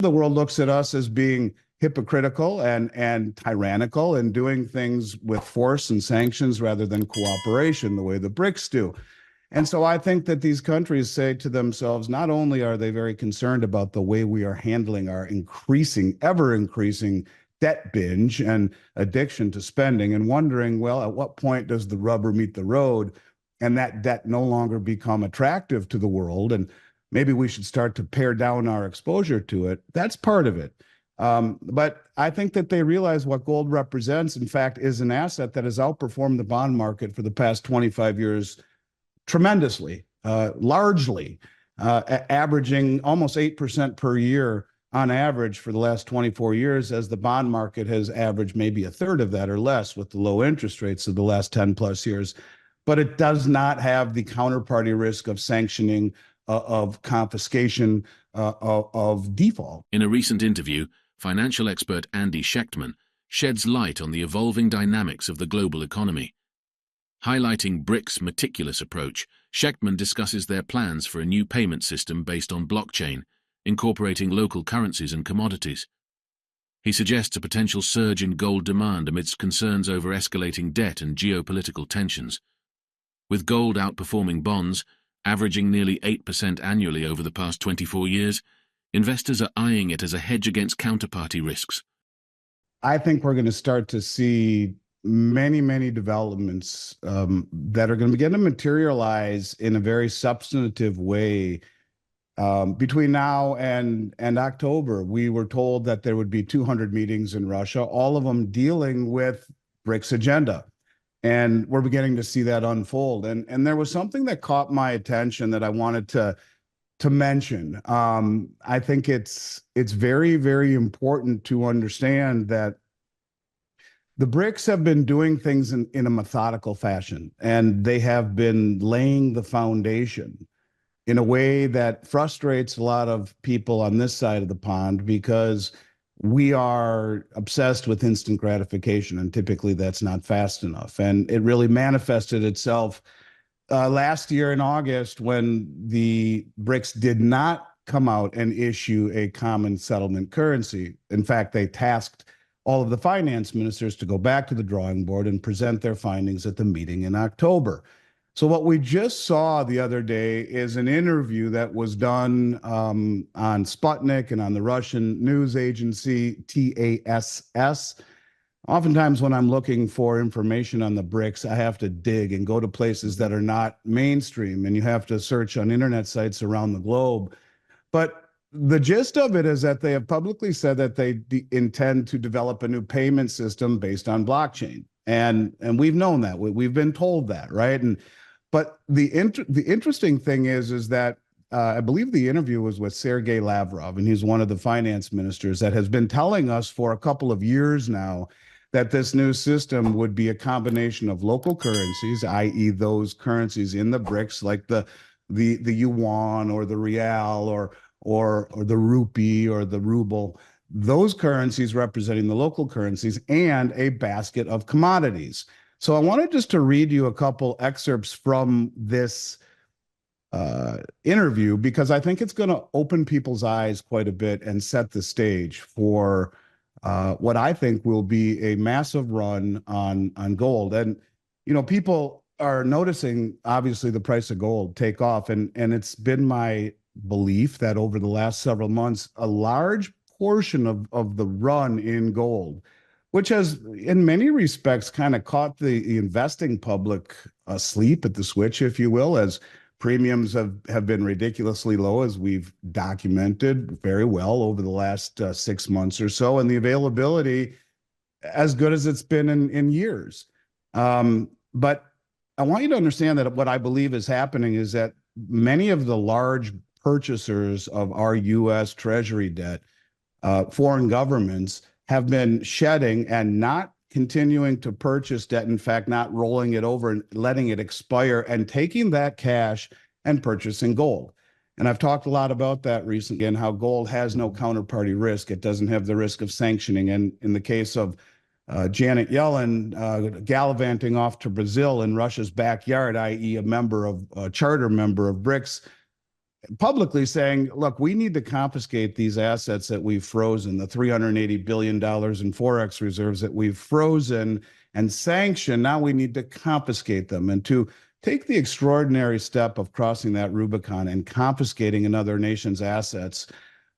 The world looks at us as being hypocritical and tyrannical and doing things with force and sanctions rather than cooperation, the way the BRICS do. And so I think that these countries say to themselves, not only are they very concerned about the way we are handling our ever increasing debt binge and addiction to spending, and wondering, well, at what point does the rubber meet the road and that debt no longer become attractive to the world? And maybe we should start to pare down our exposure to it. That's part of it. But I think that they realize what gold represents, in fact, is an asset that has outperformed the bond market for the past 25 years tremendously, largely, averaging almost 8% per year on average for the last 24 years, as the bond market has averaged maybe a third of that or less with the low interest rates of the last 10 plus years. But it does not have the counterparty risk of sanctioning, of confiscation, of default. In a recent interview, financial expert Andy Schectman sheds light on the evolving dynamics of the global economy. Highlighting BRICS' meticulous approach, Schectman discusses their plans for a new payment system based on blockchain, incorporating local currencies and commodities. He suggests a potential surge in gold demand amidst concerns over escalating debt and geopolitical tensions. With gold outperforming bonds, averaging nearly 8% annually over the past 24 years, investors are eyeing it as a hedge against counterparty risks. I think we're going to start to see many developments that are going to begin to materialize in a very substantive way between now and October. We were told that there would be 200 meetings in Russia, all of them dealing with BRICS agenda. And we're beginning to see that unfold. And there was something that caught my attention that I wanted to mention. I think it's very important to understand that the BRICS have been doing things in a methodical fashion, and they have been laying the foundation in a way that frustrates a lot of people on this side of the pond, because we are obsessed with instant gratification, and typically that's not fast enough. And it really manifested itself last year in August, when the BRICS did not come out and issue a common settlement currency. In fact, they tasked all of the finance ministers to go back to the drawing board and present their findings at the meeting in October. So what we just saw the other day is an interview that was done on Sputnik and on the Russian news agency TASS. Oftentimes when I'm looking for information on the BRICS, I have to dig and go to places that are not mainstream, and you have to search on internet sites around the globe. But the gist of it is that they have publicly said that they intend to develop a new payment system based on blockchain. And we've known that. We've been told that, right? But the interesting thing is that I believe the interview was with Sergei Lavrov, and he's one of the finance ministers that has been telling us for a couple of years now that this new system would be a combination of local currencies, i.e. those currencies in the BRICS, like the yuan or the real or the rupee or the ruble, those currencies representing the local currencies, and a basket of commodities. So I wanted just to read you a couple excerpts from this interview, because I think it's going to open people's eyes quite a bit and set the stage for what I think will be a massive run on gold. And, you know, people are noticing, obviously, the price of gold take off. And it's been my belief that over the last several months, a large portion of the run in gold, which has in many respects kind of caught the investing public asleep at the switch, if you will, as premiums have been ridiculously low, as we've documented very well over the last 6 months or so, and the availability as good as it's been in years. But I want you to understand that what I believe is happening is that many of the large purchasers of our U.S. Treasury debt, foreign governments, have been shedding and not continuing to purchase debt, in fact, not rolling it over and letting it expire, and taking that cash and purchasing gold. And I've talked a lot about that recently, and how gold has no counterparty risk. It doesn't have the risk of sanctioning. And in the case of Janet Yellen gallivanting off to Brazil in Russia's backyard, i.e. a charter member of BRICS, publicly saying, look, we need to confiscate these assets that we've frozen, the $380 billion in Forex reserves that we've frozen and sanctioned. Now we need to confiscate them, and to take the extraordinary step of crossing that Rubicon and confiscating another nation's assets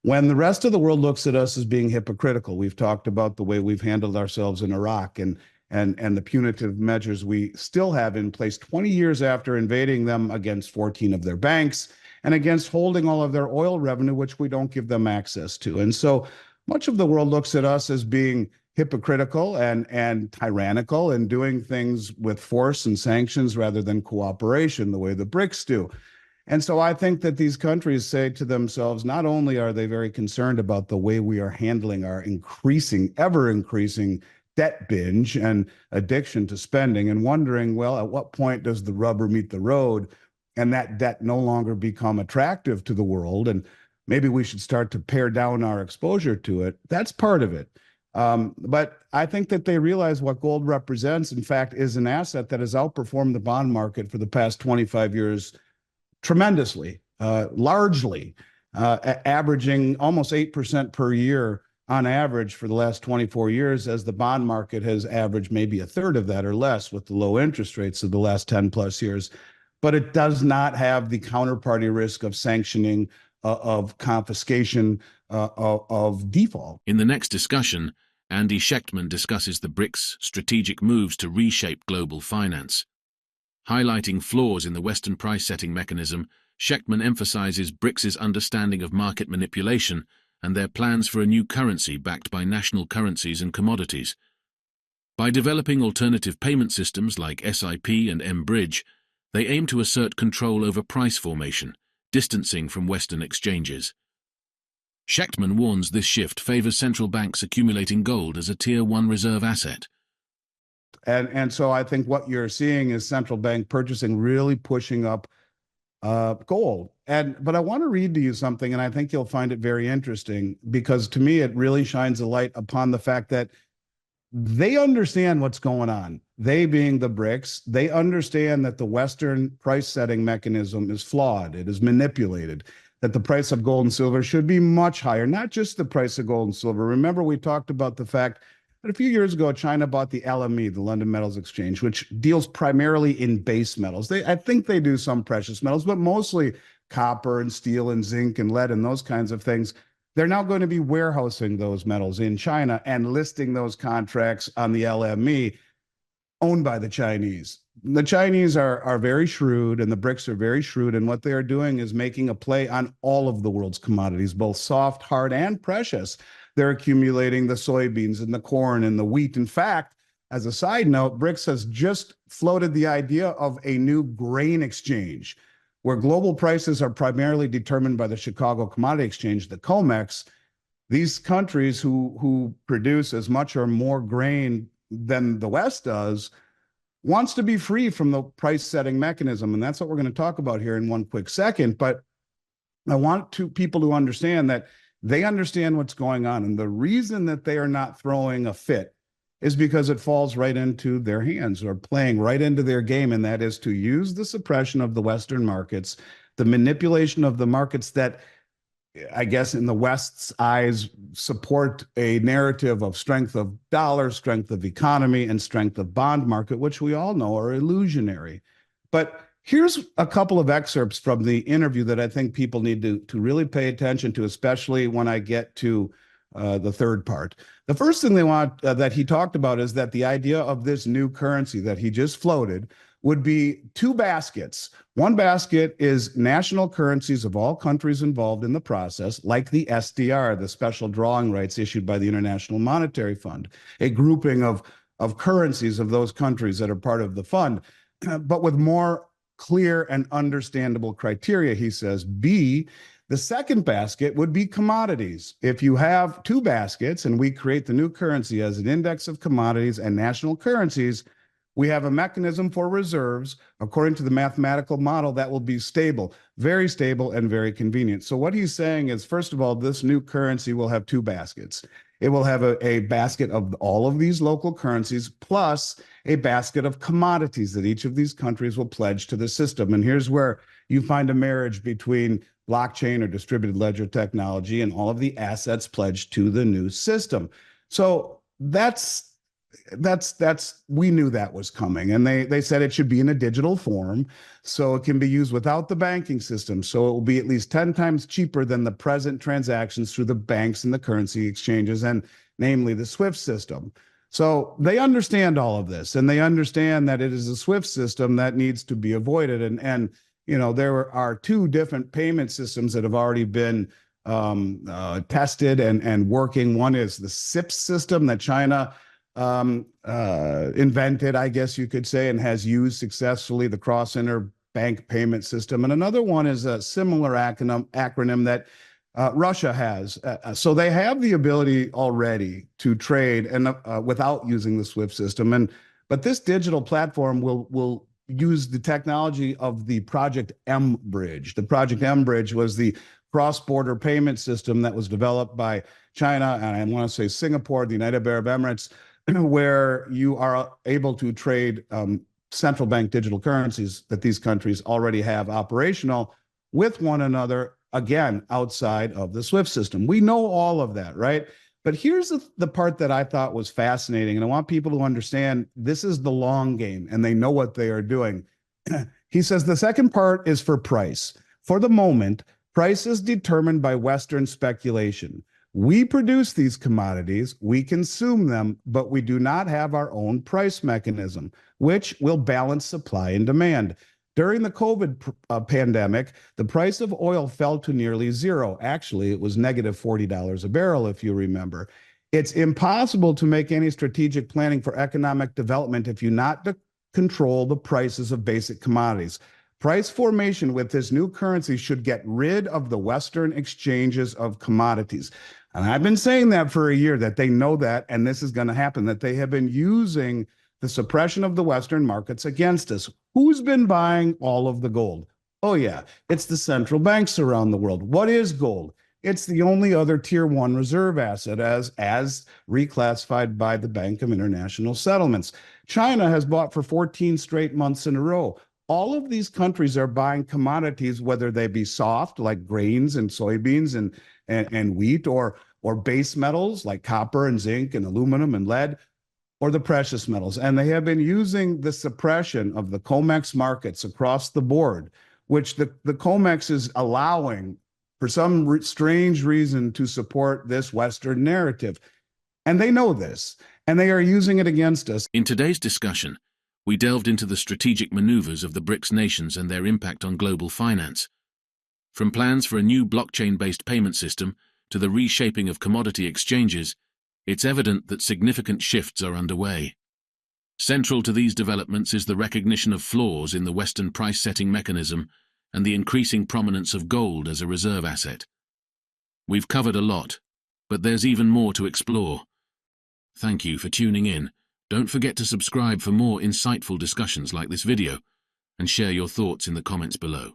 when the rest of the world looks at us as being hypocritical. We've talked about the way we've handled ourselves in Iraq, and the punitive measures we still have in place 20 years after invading them against 14 of their banks and against holding all of their oil revenue, which we don't give them access to. And so much of the world looks at us as being hypocritical and tyrannical and doing things with force and sanctions rather than cooperation, the way the BRICS do. And so I think that these countries say to themselves, not only are they very concerned about the way we are handling our ever increasing debt binge and addiction to spending, and wondering, well, at what point does the rubber meet the road and that debt no longer become attractive to the world? And maybe we should start to pare down our exposure to it. That's part of it. But I think that they realize what gold represents, in fact, is an asset that has outperformed the bond market for the past 25 years tremendously, largely, averaging almost 8% per year on average for the last 24 years, as the bond market has averaged maybe a third of that or less with the low interest rates of the last 10 plus years. But it does not have the counterparty risk of sanctioning, of confiscation, of default. In the next discussion, Andy Schectman discusses the BRICS' strategic moves to reshape global finance. Highlighting flaws in the Western price-setting mechanism, Schectman emphasizes BRICS' understanding of market manipulation and their plans for a new currency backed by national currencies and commodities. By developing alternative payment systems like SIP and mBridge, they aim to assert control over price formation, distancing from Western exchanges. Schectman warns this shift favors central banks accumulating gold as a Tier 1 reserve asset. And so I think what you're seeing is central bank purchasing really pushing up gold. But I want to read to you something, and I think you'll find it very interesting, because to me it really shines a light upon the fact that they understand what's going on. They, being the BRICS, they understand that the Western price setting mechanism is flawed. It is manipulated, that the price of gold and silver should be much higher, not just the price of gold and silver. Remember, we talked about the fact that a few years ago, China bought the LME, the London Metals Exchange, which deals primarily in base metals. I think they do some precious metals, but mostly copper and steel and zinc and lead and those kinds of things. They're now going to be warehousing those metals in China and listing those contracts on the LME, owned by the Chinese. The Chinese are very shrewd, and the BRICS are very shrewd, and what they are doing is making a play on all of the world's commodities, both soft, hard, and precious. They're accumulating the soybeans and the corn and the wheat. In fact, as a side note, BRICS has just floated the idea of a new grain exchange, where global prices are primarily determined by the Chicago Commodity Exchange, the COMEX. These countries who produce as much or more grain than the West does wants to be free from the price-setting mechanism, and that's what we're going to talk about here in one quick second. But I want people to understand that they understand what's going on, and the reason that they are not throwing a fit is because it falls right into their hands, or playing right into their game, and that is to use the suppression of the Western markets, the manipulation of the markets that, I guess, in the West's eyes, support a narrative of strength of dollar, strength of economy, and strength of bond market, which we all know are illusionary. But here's a couple of excerpts from the interview that I think people need to really pay attention to, especially when I get to the third part. The first thing they want that he talked about is that the idea of this new currency that he just floated would be two baskets. One basket is national currencies of all countries involved in the process, like the SDR, the special drawing rights issued by the International Monetary Fund, a grouping of currencies of those countries that are part of the fund, but with more clear and understandable criteria, he says. B, the second basket would be commodities. If you have two baskets and we create the new currency as an index of commodities and national currencies, we have a mechanism for reserves according to the mathematical model that will be stable, and very convenient. So what he's saying is, first of all, this new currency will have two baskets. It will have a basket of all of these local currencies, plus a basket of commodities that each of these countries will pledge to the system. And here's where you find a marriage between blockchain or distributed ledger technology and all of the assets pledged to the new system. So we knew that was coming, and they said it should be in a digital form so it can be used without the banking system, so it will be at least 10 times cheaper than the present transactions through the banks and the currency exchanges, and namely the SWIFT system. So they understand all of this, and they understand that it is a SWIFT system that needs to be avoided. And there are two different payment systems that have already been tested and working. One is the SIPS system that China invented, I guess you could say, and has used successfully, the cross-bank payment system. And another one is a similar acronym that Russia has. So they have the ability already to trade and without using the SWIFT system. But this digital platform will use the technology of the Project M Bridge. The Project M Bridge was the cross-border payment system that was developed by China, and I want to say Singapore, the United Arab Emirates, where you are able to trade central bank digital currencies that these countries already have operational with one another, again, outside of the SWIFT system. We know all of that, right? But here's the part that I thought was fascinating, and I want people to understand this is the long game, and they know what they are doing. He says the second part is for price. For the moment, price is determined by Western speculation. We produce these commodities, we consume them, but we do not have our own price mechanism, which will balance supply and demand. During the COVID pandemic, the price of oil fell to nearly zero. Actually, it was negative $40 a barrel, if you remember. It's impossible to make any strategic planning for economic development if you not control the prices of basic commodities. Price formation with this new currency should get rid of the Western exchanges of commodities. And I've been saying that for a year, that they know that, and this is going to happen, that they have been using the suppression of the Western markets against us. Who's been buying all of the gold? Oh, yeah, it's the central banks around the world. What is gold? It's the only other tier one reserve asset as reclassified by the Bank of International Settlements. China has bought for 14 straight months in a row. All of these countries are buying commodities, whether they be soft, like grains and soybeans and wheat, or base metals like copper and zinc and aluminum and lead, or the precious metals. And they have been using the suppression of the COMEX markets across the board, which the COMEX is allowing for some strange reason to support this Western narrative. And they know this, and they are using it against us. In today's discussion, we delved into the strategic maneuvers of the BRICS nations and their impact on global finance. From plans for a new blockchain-based payment system to the reshaping of commodity exchanges, it's evident that significant shifts are underway. Central to these developments is the recognition of flaws in the Western price-setting mechanism and the increasing prominence of gold as a reserve asset. We've covered a lot, but there's even more to explore. Thank you for tuning in. Don't forget to subscribe for more insightful discussions like this video, and share your thoughts in the comments below.